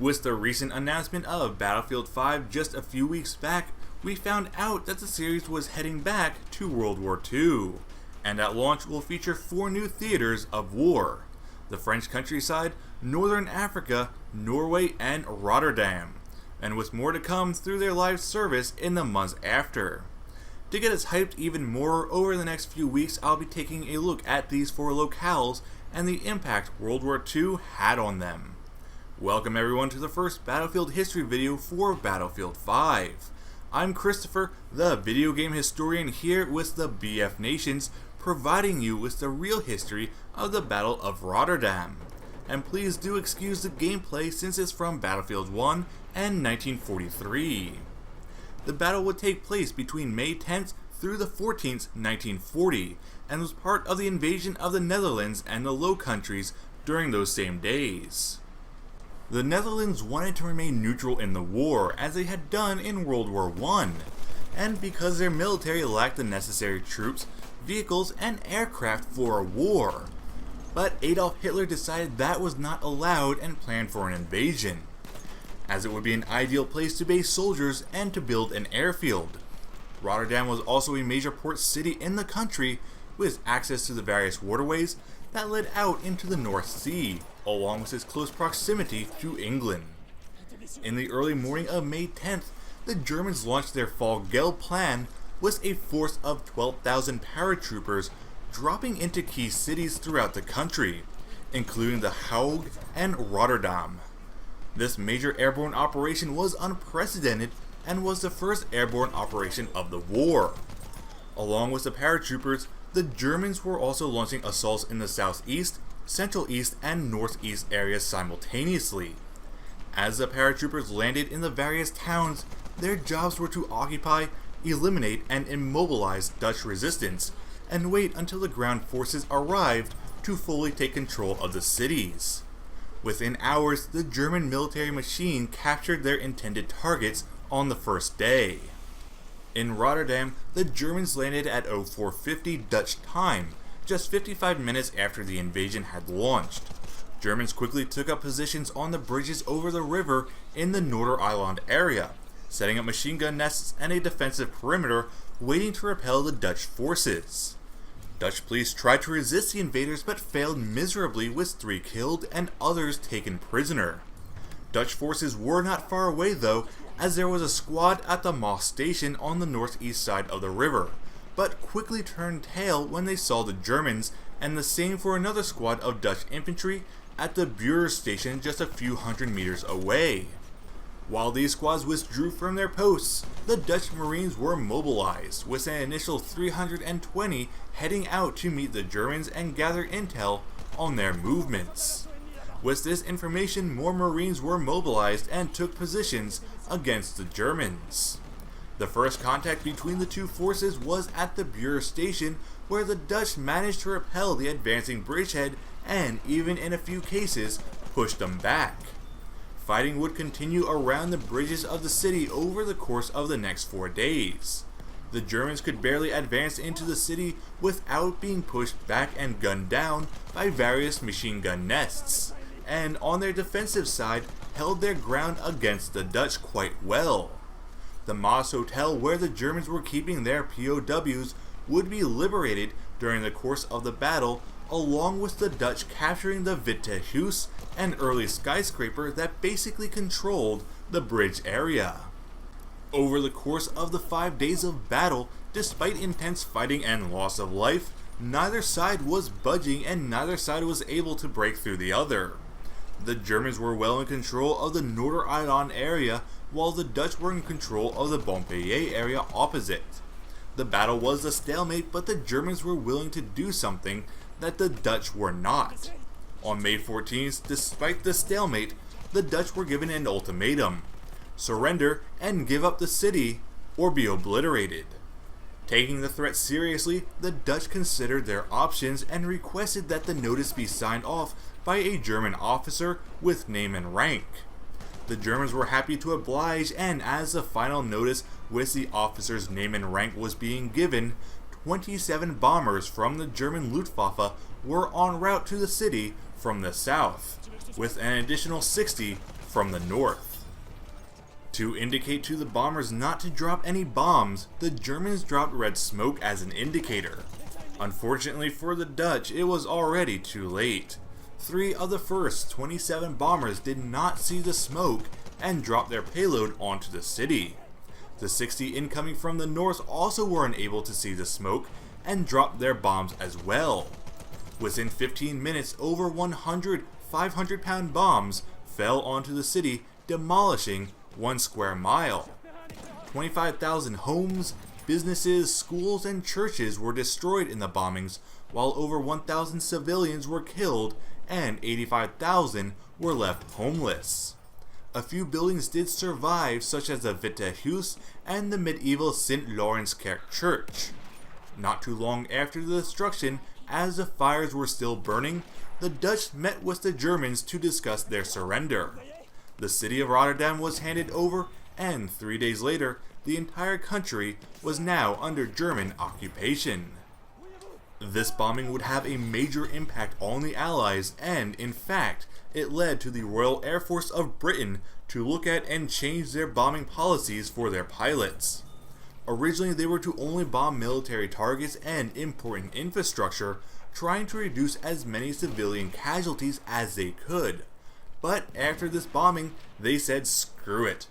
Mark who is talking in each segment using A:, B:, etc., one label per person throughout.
A: With the recent announcement of Battlefield 5 just a few weeks back, we found out that the series was heading back to World War II, and at launch will feature 4 new theaters of war: the French countryside, Northern Africa, Norway, and Rotterdam, and with more to come through their live service in the months after. To get us hyped even more, over the next few weeks I'll be taking a look at these 4 locales and the impact World War II had on them. Welcome everyone to the first Battlefield history video for Battlefield 5. I'm Christopher, the video game historian here with the BFNations, providing you with the real history of the Battle of Rotterdam. And please do excuse the gameplay since it's from Battlefield 1 and 1943. The battle would take place between May 10th through the 14th, 1940, and was part of the invasion of the Netherlands and the Low Countries during those same days. The Netherlands wanted to remain neutral in the war, as they had done in World War I, and because their military lacked the necessary troops, vehicles, and aircraft for a war. But Adolf Hitler decided that was not allowed and planned for an invasion, as it would be an ideal place to base soldiers and to build an airfield. Rotterdam was also a major port city in the country, with access to the various waterways that led out into the North Sea, along with its close proximity to England. In the early morning of May 10th, the Germans launched their Fall Gelb plan with a force of 12,000 paratroopers dropping into key cities throughout the country, including The Hague and Rotterdam. This major airborne operation was unprecedented and was the first airborne operation of the war. Along with the paratroopers, the Germans were also launching assaults in the southeast, central east, and northeast areas simultaneously. As the paratroopers landed in the various towns, their jobs were to occupy, eliminate, and immobilize Dutch resistance, and wait until the ground forces arrived to fully take control of the cities. Within hours, the German military machine captured their intended targets on the first day. In Rotterdam, the Germans landed at 0450 Dutch time, just 55 minutes after the invasion had launched. Germans quickly took up positions on the bridges over the river in the Noordereiland area, setting up machine gun nests and a defensive perimeter waiting to repel the Dutch forces. Dutch police tried to resist the invaders but failed miserably, with 3 killed and others taken prisoner. Dutch forces were not far away though, as there was a squad at the Maas station on the northeast side of the river, but quickly turned tail when they saw the Germans, and the same for another squad of Dutch infantry at the Buur station just a few hundred meters away. While these squads withdrew from their posts, the Dutch Marines were mobilized, with an initial 320 heading out to meet the Germans and gather intel on their movements. With this information, more Marines were mobilized and took positions against the Germans. The first contact between the two forces was at the Buur station, where the Dutch managed to repel the advancing bridgehead and, even in a few cases, pushed them back. Fighting would continue around the bridges of the city over the course of the next 4 days. The Germans could barely advance into the city without being pushed back and gunned down by various machine gun nests, and on their defensive side held their ground against the Dutch quite well. The Maas Hotel, where the Germans were keeping their POWs, would be liberated during the course of the battle, along with the Dutch capturing the Witte Huis, an early skyscraper that basically controlled the bridge area. Over the course of the 5 days of battle, despite intense fighting and loss of life, neither side was budging and neither side was able to break through the other. The Germans were well in control of the Noordereiland area, while the Dutch were in control of the Montpellier area opposite. The battle was a stalemate, but the Germans were willing to do something that the Dutch were not. On May 14th, despite the stalemate, the Dutch were given an ultimatum: surrender and give up the city, or be obliterated. Taking the threat seriously, the Dutch considered their options and requested that the notice be signed off by a German officer with name and rank. The Germans were happy to oblige, and as the final notice with the officer's name and rank was being given, 27 bombers from the German Luftwaffe were en route to the city from the south, with an additional 60 from the north. To indicate to the bombers not to drop any bombs, the Germans dropped red smoke as an indicator. Unfortunately for the Dutch, it was already too late. 3 of the first 27 bombers did not see the smoke and dropped their payload onto the city. The 60 incoming from the north also were unable to see the smoke and dropped their bombs as well. Within 15 minutes, over 100 500-pound bombs fell onto the city, demolishing 1 square mile. 25,000 homes, businesses, schools, and churches were destroyed in the bombings, while over 1,000 civilians were killed and 85,000 were left homeless. A few buildings did survive, such as the Witte Huis and the medieval St. Lawrence-Kerk Church. Not too long after the destruction, as the fires were still burning, the Dutch met with the Germans to discuss their surrender. The city of Rotterdam was handed over, and 3 days later, the entire country was now under German occupation. This bombing would have a major impact on the Allies, and in fact, it led to the Royal Air Force of Britain to look at and change their bombing policies for their pilots. Originally, they were to only bomb military targets and important infrastructure, trying to reduce as many civilian casualties as they could. But after this bombing, they said screw it.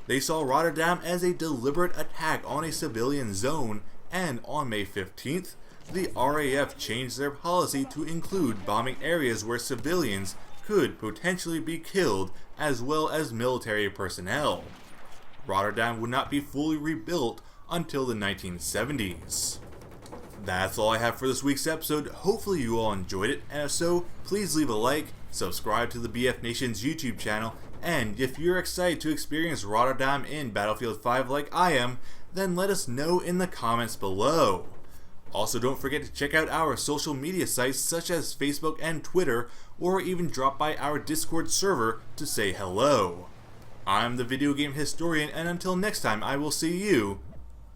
A: They saw Rotterdam as a deliberate attack on a civilian zone, and on May 15th, the RAF changed their policy to include bombing areas where civilians could potentially be killed, as well as military personnel. Rotterdam would not be fully rebuilt until the 1970s. That's all I have for this week's episode. Hopefully you all enjoyed it, and if so, please leave a like, subscribe to the BFNations YouTube channel, and if you're excited to experience Rotterdam in Battlefield 5 like I am, then let us know in the comments below. Also, don't forget to check out our social media sites such as Facebook and Twitter, or even drop by our Discord server to say hello. I'm the video game historian, and until next time, I will see you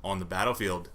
A: on the battlefield.